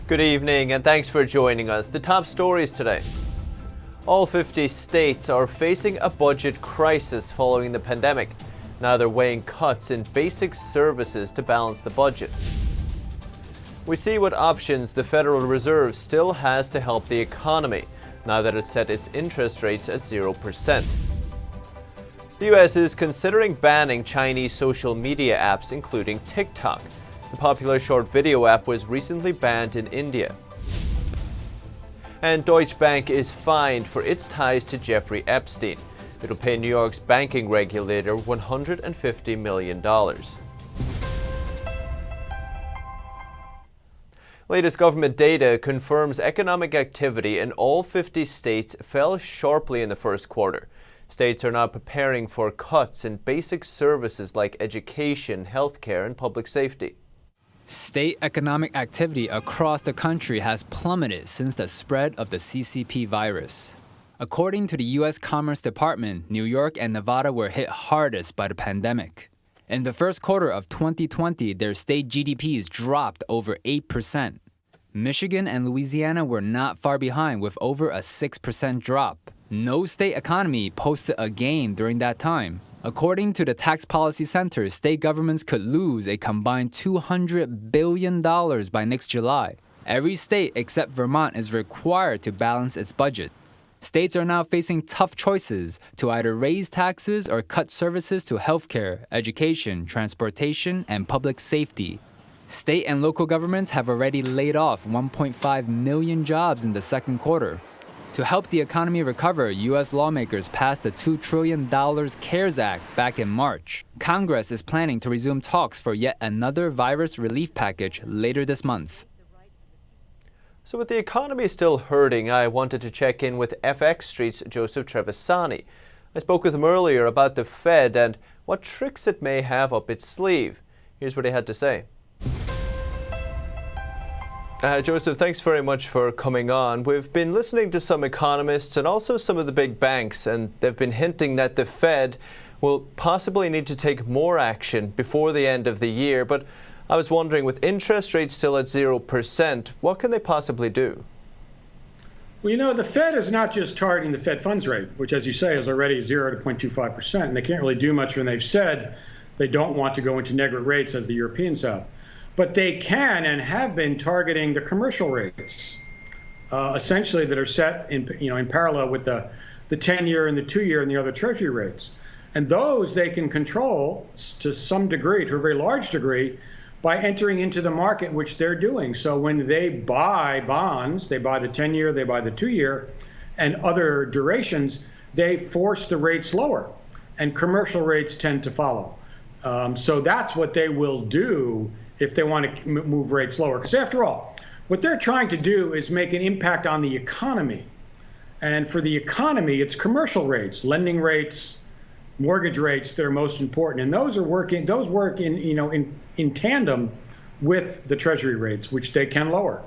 Good evening and thanks for joining us. The top stories today. All 50 states are facing a budget crisis following the pandemic. Now they're weighing cuts in basic services to balance the budget. We see what options the Federal Reserve still has to help the economy, now that it's set its interest rates at 0%. The US is considering banning Chinese social media apps, including TikTok. The popular short video app was recently banned in India. And Deutsche Bank is fined for its ties to Jeffrey Epstein. It'll pay New York's banking regulator $150 million. Latest government data confirms economic activity in all 50 states fell sharply in the first quarter. States are now preparing for cuts in basic services like education, healthcare, and public safety. State economic activity across the country has plummeted since the spread of the CCP virus. According to the U.S. Commerce Department, New York and Nevada were hit hardest by the pandemic. In the first quarter of 2020, their state GDPs dropped over 8%. Michigan and Louisiana were not far behind with over a 6% drop. No state economy posted a gain during that time. According to the Tax Policy Center, state governments could lose a combined $200 billion by next July. Every state except Vermont is required to balance its budget. States are now facing tough choices to either raise taxes or cut services to healthcare, education, transportation, and public safety. State and local governments have already laid off 1.5 million jobs in the second quarter. To help the economy recover, U.S. lawmakers passed the $2 trillion CARES Act back in March. Congress is planning to resume talks for yet another virus relief package later this month. So with the economy still hurting, I wanted to check in with FX Street's Joseph Trevisani. I spoke with him earlier about the Fed and what tricks it may have up its sleeve. Here's what he had to say. Joseph, thanks very much for coming on. We've been listening to some economists and also some of the big banks, and they've been hinting that the Fed will possibly need to take more action before the end of the year. But I was wondering, with interest rates still at 0%, what can they possibly do? Well, you know, the Fed is not just targeting the Fed funds rate, which, as you say, is already 0 to 0.25%. And they can't really do much when they've said they don't want to go into negative rates as the Europeans have. But they can and have been targeting the commercial rates, essentially, that are set in parallel with the 10-year and the 2-year and the other Treasury rates. And those they can control to some degree, to a very large degree, by entering into the market, which they're doing. So when they buy bonds, they buy the 10-year, they buy the 2-year, and other durations, they force the rates lower, and commercial rates tend to follow. So that's what they will do if they want to move rates lower. Because after all, what they're trying to do is make an impact on the economy. And for the economy, it's commercial rates, lending rates, mortgage rates that are most important. And those work in tandem with the Treasury rates, which they can lower.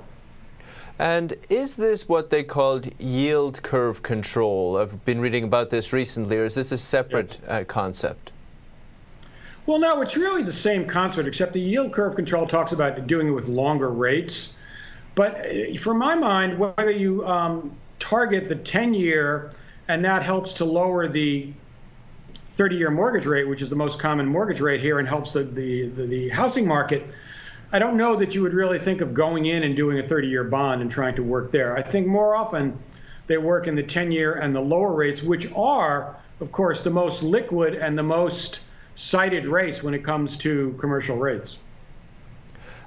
And is this what they called yield curve control? I've been reading about this recently, or is this a separate concept? Well, no, it's really the same concept, except the yield curve control talks about doing it with longer rates. But for my mind, whether you target the 10-year and that helps to lower the 30-year mortgage rate, which is the most common mortgage rate here and helps the housing market, I don't know that you would really think of going in and doing a 30-year bond and trying to work there. I think more often they work in the 10-year and the lower rates, which are, of course, the most liquid and the most cited race when it comes to commercial rates.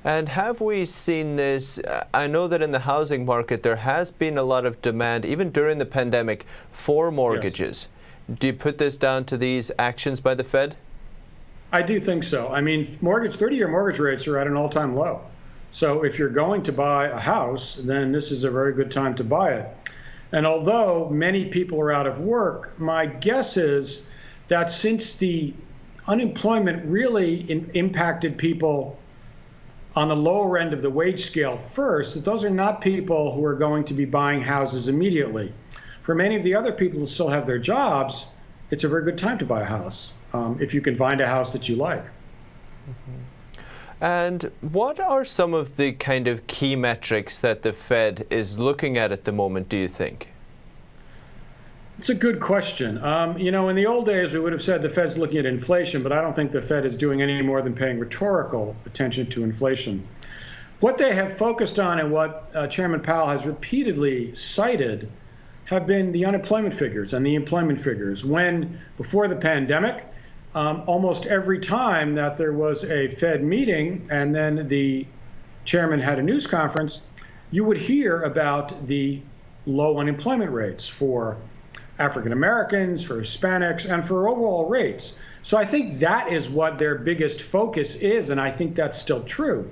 And have we seen this? I know that in the housing market there has been a lot of demand, even during the pandemic, for mortgages. Yes. Do you put this down to these actions by the Fed? I do think so. I mean, 30-year mortgage rates are at an all-time low. So if you're going to buy a house, then this is a very good time to buy it. And although many people are out of work, my guess is that since the unemployment really impacted people on the lower end of the wage scale first, that those are not people who are going to be buying houses immediately. For many of the other people who still have their jobs, it's a very good time to buy a house, if you can find a house that you like. Mm-hmm. And what are some of the kind of key metrics that the Fed is looking at the moment, do you think? It's a good question. In the old days, we would have said the Fed's looking at inflation, but I don't think the Fed is doing any more than paying rhetorical attention to inflation. What they have focused on and what Chairman Powell has repeatedly cited have been the unemployment figures and the employment figures. When, before the pandemic, almost every time that there was a Fed meeting and then the chairman had a news conference, you would hear about the low unemployment rates for African Americans, for Hispanics, and for overall rates. So I think that is what their biggest focus is, and I think that's still true.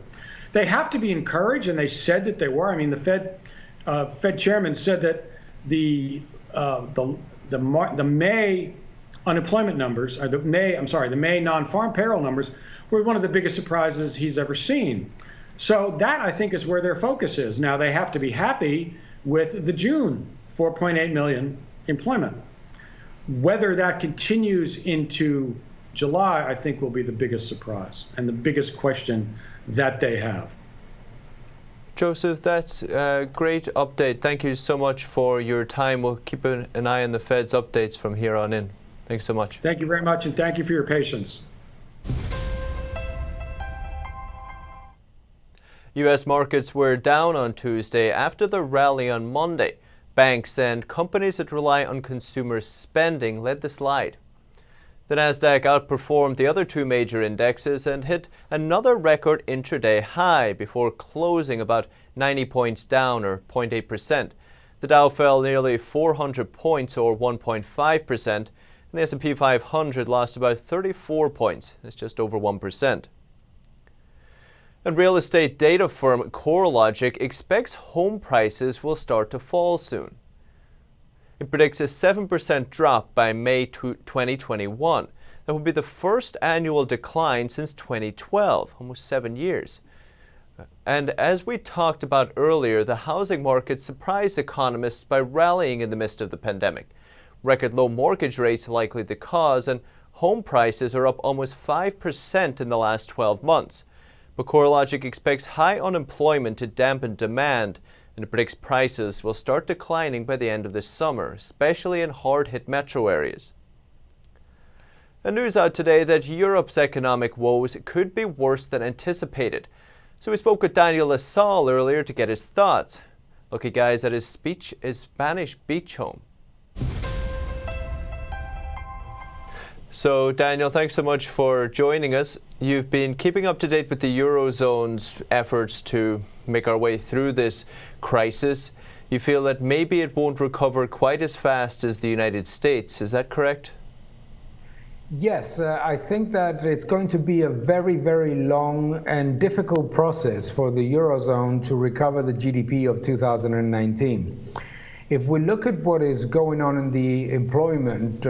They have to be encouraged, and they said that they were. I mean, the Fed chairman said that the May unemployment numbers, or the May non-farm payroll numbers were one of the biggest surprises he's ever seen. So that, I think, is where their focus is. Now, they have to be happy with the June 4.8 million employment. Whether that continues into July, I think, will be the biggest surprise and the biggest question that they have. Joseph, that's a great update. Thank you so much for your time. We'll keep an eye on the Fed's updates from here on in. Thanks so much. Thank you very much, and thank you for your patience. U.S. markets were down on Tuesday after the rally on Monday. Banks and companies that rely on consumer spending led the slide. The Nasdaq outperformed the other two major indexes and hit another record intraday high before closing about 90 points down, or 0.8%. The Dow fell nearly 400 points, or 1.5%, and the S&P 500 lost about 34 points. It's just over 1%. And real estate data firm Corelogic expects home prices will start to fall soon. It predicts a 7% drop by May 2021. That would be the first annual decline since 2012, almost 7 years. And as we talked about earlier, the housing market surprised economists by rallying in the midst of the pandemic. Record low mortgage rates likely the cause, and home prices are up almost 5% in the last 12 months. But Corelogic expects high unemployment to dampen demand, and it predicts prices will start declining by the end of this summer, especially in hard-hit metro areas. And news out today that Europe's economic woes could be worse than anticipated. So we spoke with Daniel Lacalle earlier to get his thoughts. Lucky guys at his Spanish beach home. So, Daniel, thanks so much for joining us. You've been keeping up to date with the Eurozone's efforts to make our way through this crisis. You feel that maybe it won't recover quite as fast as the United States. Is that correct? Yes, I think that it's going to be a very, very long and difficult process for the Eurozone to recover the GDP of 2019. If we look at what is going on in the employment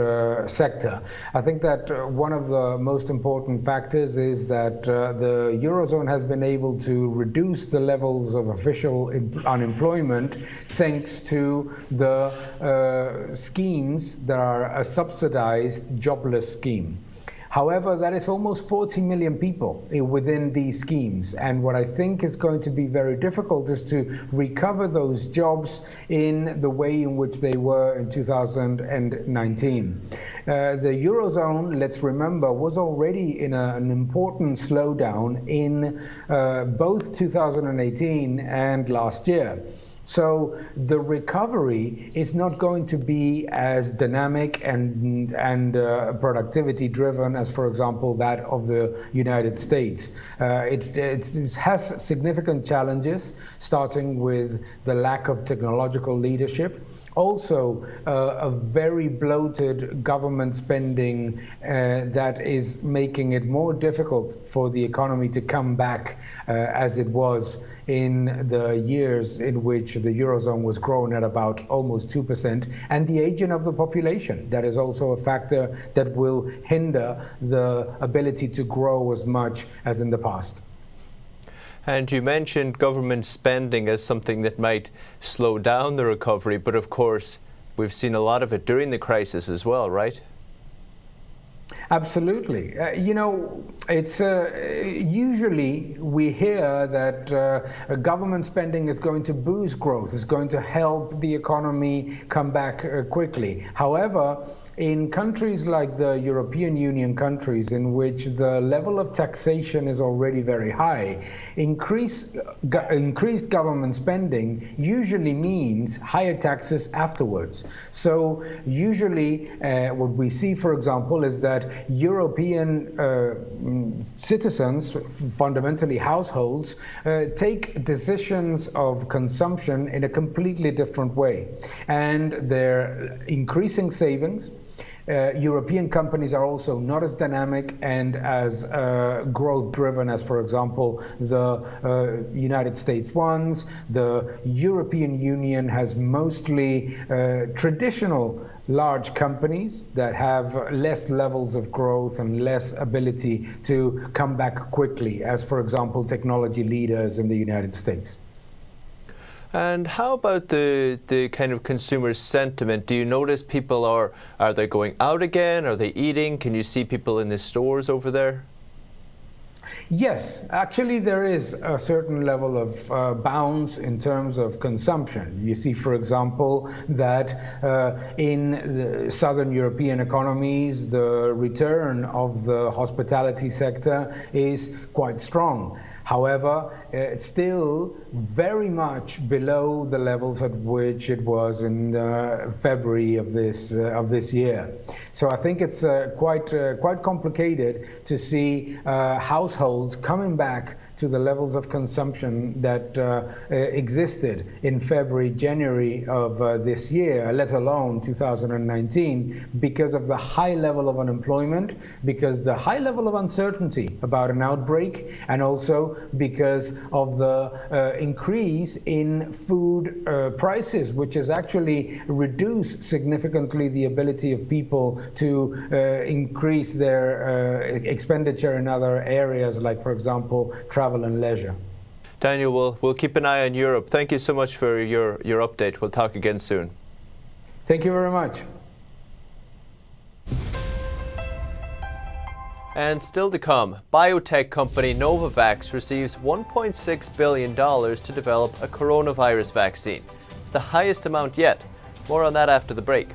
sector, I think that one of the most important factors is that the Eurozone has been able to reduce the levels of official unemployment thanks to the schemes that are a subsidized jobless scheme. However, that is almost 40 million people within these schemes. And what I think is going to be very difficult is to recover those jobs in the way in which they were in 2019. The Eurozone, let's remember, was already in an important slowdown in both 2018 and last year. So the recovery is not going to be as dynamic and productivity driven as, for example, that of the United States. It has significant challenges, starting with the lack of technological leadership. Also, a very bloated government spending that is making it more difficult for the economy to come back as it was in the years in which the Eurozone was growing at about almost 2%, and the aging of the population. That is also a factor that will hinder the ability to grow as much as in the past. And you mentioned government spending as something that might slow down the recovery, but of course, we've seen a lot of it during the crisis as well, right? Absolutely. It's usually we hear that government spending is going to boost growth, is going to help the economy come back quickly. However, in countries like the European Union countries, in which the level of taxation is already very high, increased government spending usually means higher taxes afterwards. So usually what we see, for example, is that European citizens, fundamentally households, take decisions of consumption in a completely different way. And they're increasing savings. European companies are also not as dynamic and as growth-driven as, for example, the United States ones. The European Union has mostly traditional large companies that have less levels of growth and less ability to come back quickly, as, for example, technology leaders in the United States. And how about the kind of consumer sentiment? Do you notice people are they going out again? Are they eating? Can you see people in the stores over there? Yes, actually there is a certain level of bounce in terms of consumption. You see, for example, that in the southern European economies, the return of the hospitality sector is quite strong. However, it's still very much below the levels at which it was in February of this year. So I think it's quite complicated to see households coming back to the levels of consumption that existed in February, January of this year, let alone 2019, because of the high level of unemployment, because the high level of uncertainty about an outbreak, and also because of the increase in food prices, which has actually reduced significantly the ability of people to increase their expenditure in other areas, like, for example, travel and leisure. Daniel, we'll keep an eye on Europe. Thank you so much for your update. We'll talk again soon. Thank you very much. And still to come, biotech company Novavax receives $1.6 billion to develop a coronavirus vaccine. It's the highest amount yet. More on that after the break.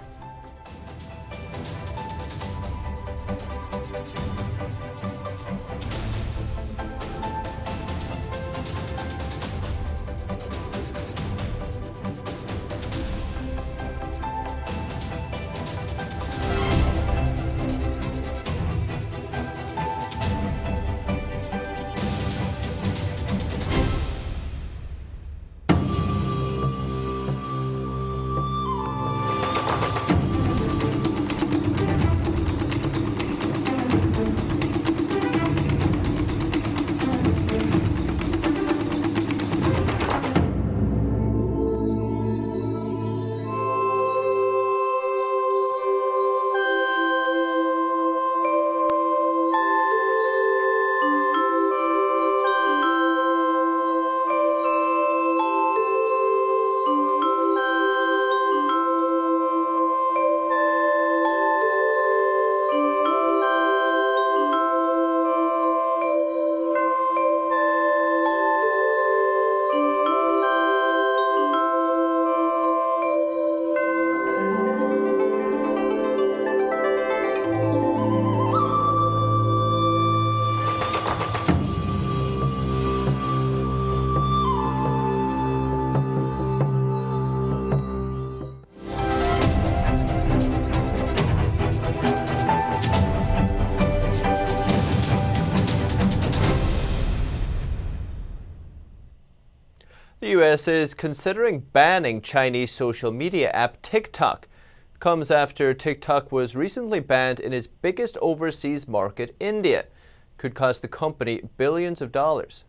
The US is considering banning Chinese social media app TikTok. It comes after TikTok was recently banned in its biggest overseas market, India. Could cost the company billions of dollars.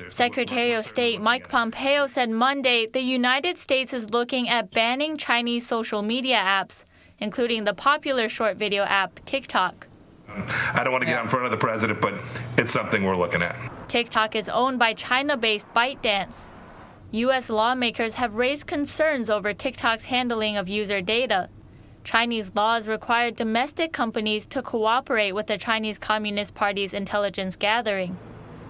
Secretary of State Mike Pompeo said Monday the United States is looking at banning Chinese social media apps, including the popular short video app TikTok. I don't want to get out in front of the president, but it's something we're looking at. TikTok is owned by China-based ByteDance. U.S. lawmakers have raised concerns over TikTok's handling of user data. Chinese laws require domestic companies to cooperate with the Chinese Communist Party's intelligence gathering.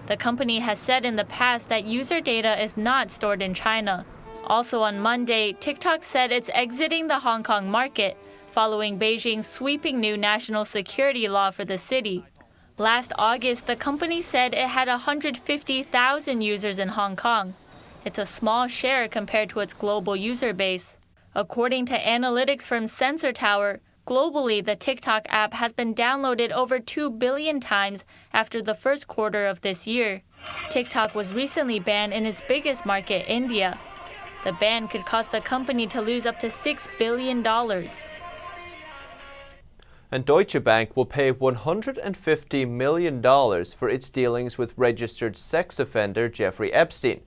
The company has said in the past that user data is not stored in China. Also on Monday, TikTok said it's exiting the Hong Kong market following Beijing's sweeping new national security law for the city. Last August, the company said it had 150,000 users in Hong Kong. It's a small share compared to its global user base. According to analytics from Sensor Tower, globally the TikTok app has been downloaded over 2 billion times after the first quarter of this year. TikTok was recently banned in its biggest market, India. The ban could cost the company to lose up to $6 billion. And Deutsche Bank will pay $150 million for its dealings with registered sex offender Jeffrey Epstein.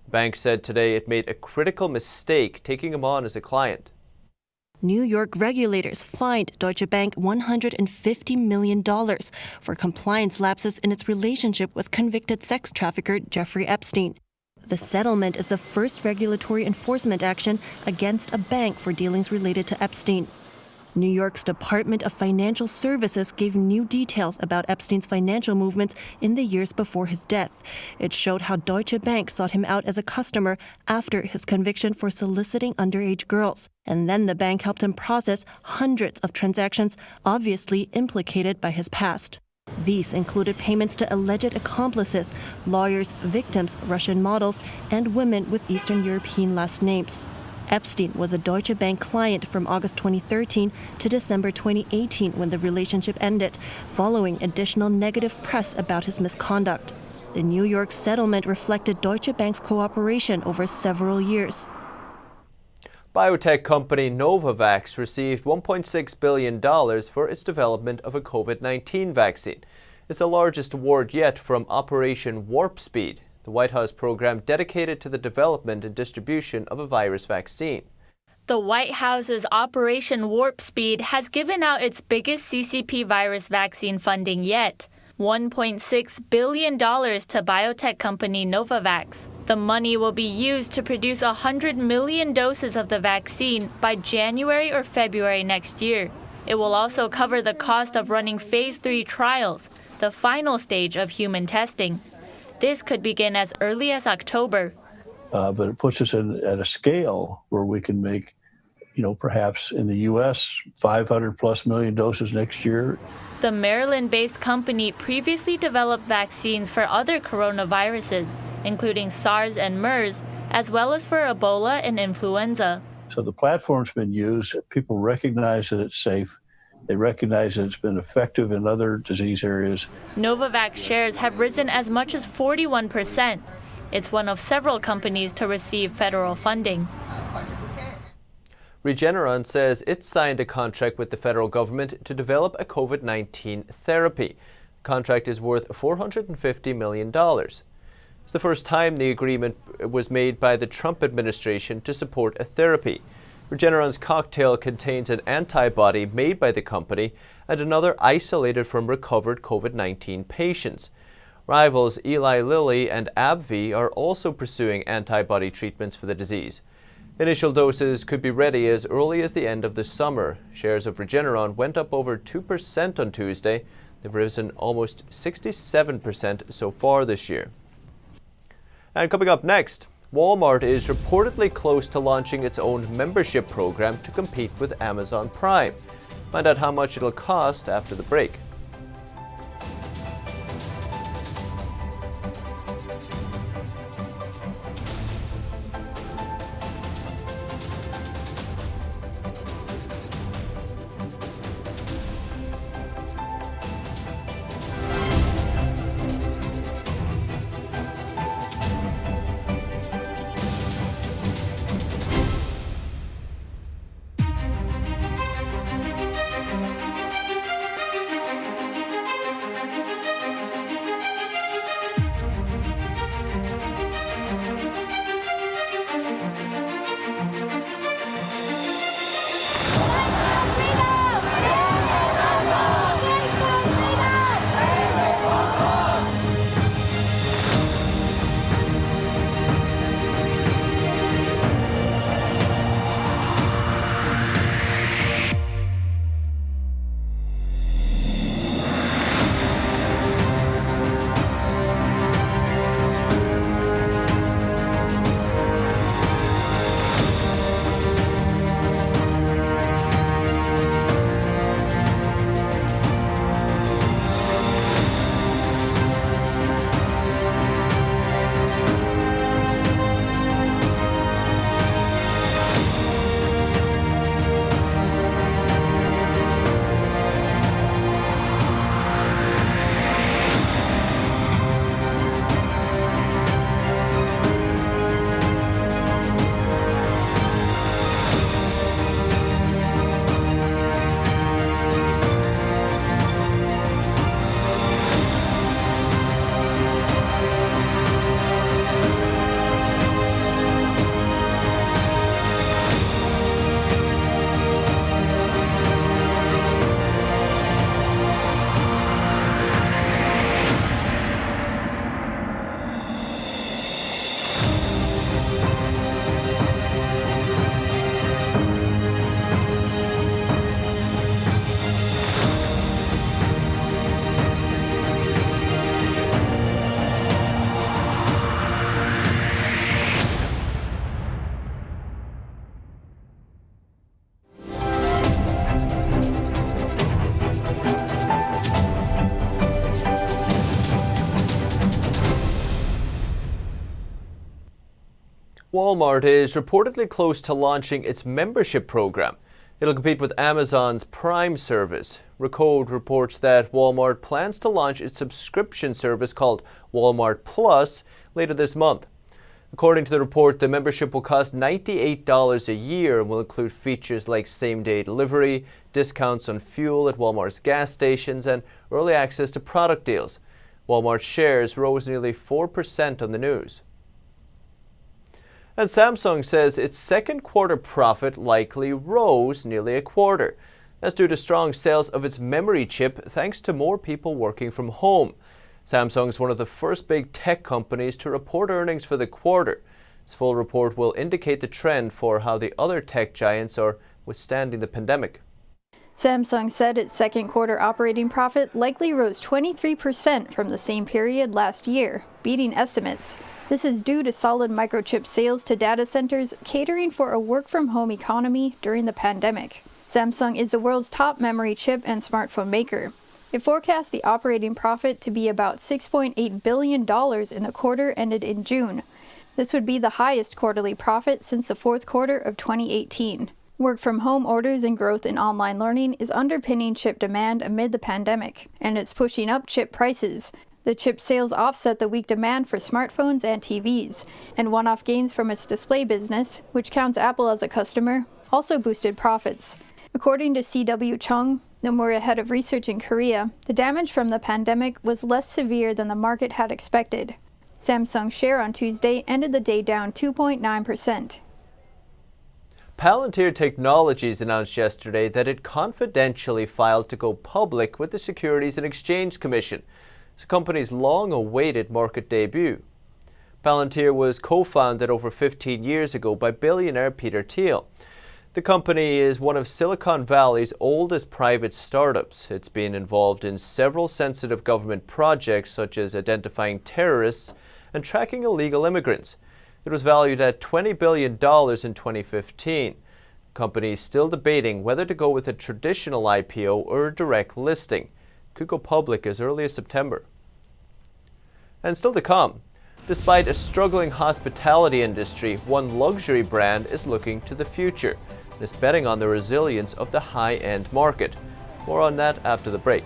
The bank said today it made a critical mistake taking him on as a client. New York regulators fined Deutsche Bank $150 million for compliance lapses in its relationship with convicted sex trafficker Jeffrey Epstein. The settlement is the first regulatory enforcement action against a bank for dealings related to Epstein. New York's Department of Financial Services gave new details about Epstein's financial movements in the years before his death. It showed how Deutsche Bank sought him out as a customer after his conviction for soliciting underage girls. And then the bank helped him process hundreds of transactions obviously implicated by his past. These included payments to alleged accomplices, lawyers, victims, Russian models, and women with Eastern European last names. Epstein was a Deutsche Bank client from August 2013 to December 2018 when the relationship ended, following additional negative press about his misconduct. The New York settlement reflected Deutsche Bank's cooperation over several years. Biotech company Novavax received $1.6 billion for its development of a COVID-19 vaccine. It's the largest award yet from Operation Warp Speed, the White House program dedicated to the development and distribution of a virus vaccine. The White House's Operation Warp Speed has given out its biggest CCP virus vaccine funding yet, $1.6 billion to biotech company Novavax. The money will be used to produce 100 million doses of the vaccine by January or February next year. It will also cover the cost of running phase 3 trials, the final stage of human testing. This could begin as early as October. But it puts us at a scale where we can make, perhaps in the U.S., 500 plus million doses next year. The Maryland-based company previously developed vaccines for other coronaviruses, including SARS and MERS, as well as for Ebola and influenza. So the platform's been used. People recognize that it's safe. They recognize that it's been effective in other disease areas. Novavax shares have risen as much as 41%. It's one of several companies to receive federal funding. Regeneron says it signed a contract with the federal government to develop a COVID-19 therapy. The contract is worth $450 million. It's the first time the agreement was made by the Trump administration to support a therapy. Regeneron's cocktail contains an antibody made by the company and another isolated from recovered COVID-19 patients. Rivals Eli Lilly and AbbVie are also pursuing antibody treatments for the disease. Initial doses could be ready as early as the end of the summer. Shares of Regeneron went up over 2% on Tuesday. They've risen almost 67% so far this year. And coming up next, Walmart is reportedly close to launching its own membership program to compete with Amazon Prime. Find out how much it'll cost after the break. Walmart is reportedly close to launching its membership program. It'll compete with Amazon's Prime service. Recode reports that Walmart plans to launch its subscription service called Walmart Plus later this month. According to the report, the membership will cost $98 a year and will include features like same-day delivery, discounts on fuel at Walmart's gas stations, and early access to product deals. Walmart shares rose nearly 4% on the news. And Samsung says its second quarter profit likely rose nearly a quarter. That's due to strong sales of its memory chip thanks to more people working from home. Samsung is one of the first big tech companies to report earnings for the quarter. Its full report will indicate the trend for how the other tech giants are withstanding the pandemic. Samsung said its second quarter operating profit likely rose 23% from the same period last year, beating estimates. This is due to solid microchip sales to data centers catering for a work-from-home economy during the pandemic. Samsung is the world's top memory chip and smartphone maker. It forecasts the operating profit to be about $6.8 billion in the quarter ended in June. This would be the highest quarterly profit since the fourth quarter of 2018. Work-from-home orders and growth in online learning is underpinning chip demand amid the pandemic, and it's pushing up chip prices. The chip sales offset the weak demand for smartphones and TVs, and one-off gains from its display business, which counts Apple as a customer, also boosted profits. According to C.W. Chung, Nomura head of research in Korea, the damage from the pandemic was less severe than the market had expected. Samsung's share on Tuesday ended the day down 2.9%. Palantir Technologies announced yesterday that it confidentially filed to go public with the Securities and Exchange Commission. It's the company's long-awaited market debut. Palantir was co-founded over 15 years ago by billionaire Peter Thiel. The company is one of Silicon Valley's oldest private startups. It's been involved in several sensitive government projects such as identifying terrorists and tracking illegal immigrants. It was valued at $20 billion in 2015. The company is still debating whether to go with a traditional IPO or a direct listing. Could go public as early as September. And still to come, despite a struggling hospitality industry, one luxury brand is looking to the future and is betting on the resilience of the high-end market. More on that after the break.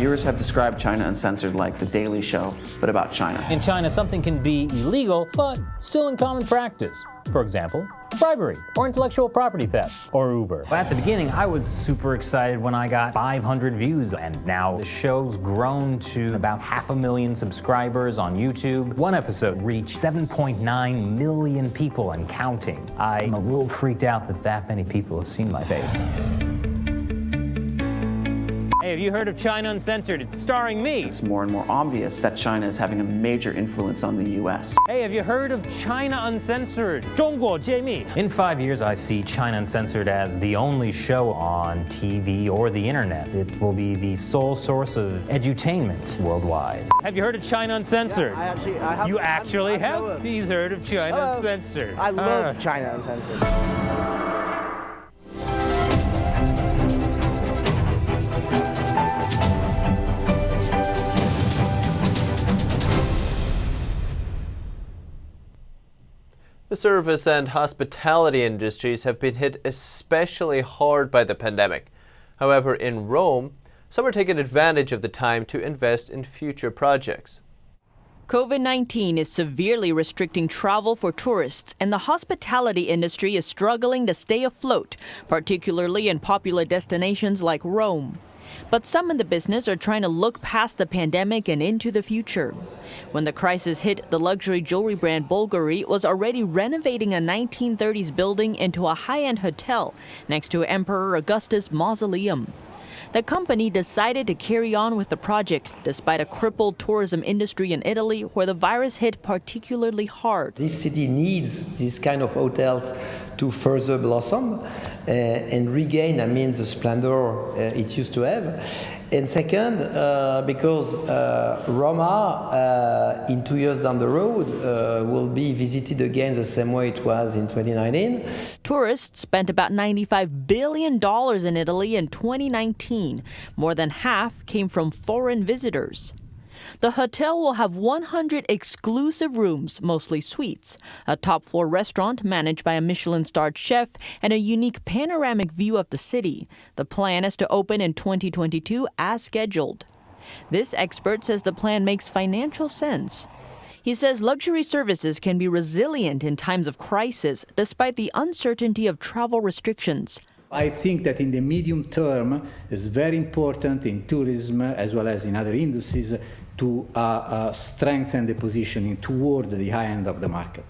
Viewers have described China Uncensored like The Daily Show, but about China. In China, something can be illegal, but still in common practice. For example, bribery, or intellectual property theft, or Uber. At the beginning, I was super excited when I got 500 views, and now the show's grown to about 500,000 subscribers on YouTube. One episode reached 7.9 million people and counting. I'm a little freaked out that many people have seen my face. Hey, have you heard of China Uncensored? It's starring me. It's more and more obvious that China is having a major influence on the U.S. Hey, have you heard of China Uncensored? 中国揭秘. In 5 years, I see China Uncensored as the only show on TV or the internet. It will be the sole source of edutainment worldwide. Have you heard of China Uncensored? Yeah, I have. You actually have? He's heard of China Uncensored. I love China Uncensored. The service and hospitality industries have been hit especially hard by the pandemic. However, in Rome, some are taking advantage of the time to invest in future projects. COVID-19 is severely restricting travel for tourists, and the hospitality industry is struggling to stay afloat, particularly in popular destinations like Rome. But some in the business are trying to look past the pandemic and into the future. When the crisis hit, the luxury jewelry brand Bulgari was already renovating a 1930s building into a high-end hotel next to Emperor Augustus' mausoleum. The company decided to carry on with the project despite a crippled tourism industry in Italy where the virus hit particularly hard. This city needs these kind of hotels to further blossom and regain, the splendor it used to have. And second, because Roma, in 2 years down the road, will be visited again the same way it was in 2019. Tourists spent about $95 billion in Italy in 2019. More than half came from foreign visitors. The hotel will have 100 exclusive rooms, mostly suites, a top-floor restaurant managed by a Michelin-starred chef, and a unique panoramic view of the city. The plan is to open in 2022 as scheduled. This expert says the plan makes financial sense. He says luxury services can be resilient in times of crisis, despite the uncertainty of travel restrictions. I think that in the medium term, it's very important in tourism as well as in other industries to strengthen the positioning toward the high end of the market.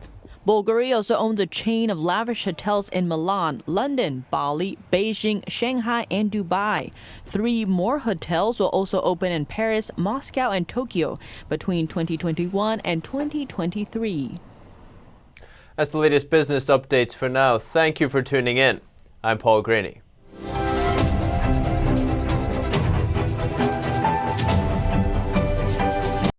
Bulgari also owns a chain of lavish hotels in Milan, London, Bali, Beijing, Shanghai, and Dubai. 3 more hotels will also open in Paris, Moscow, and Tokyo between 2021 and 2023. That's the latest business updates for now. Thank you for tuning in. I'm Paul Graney.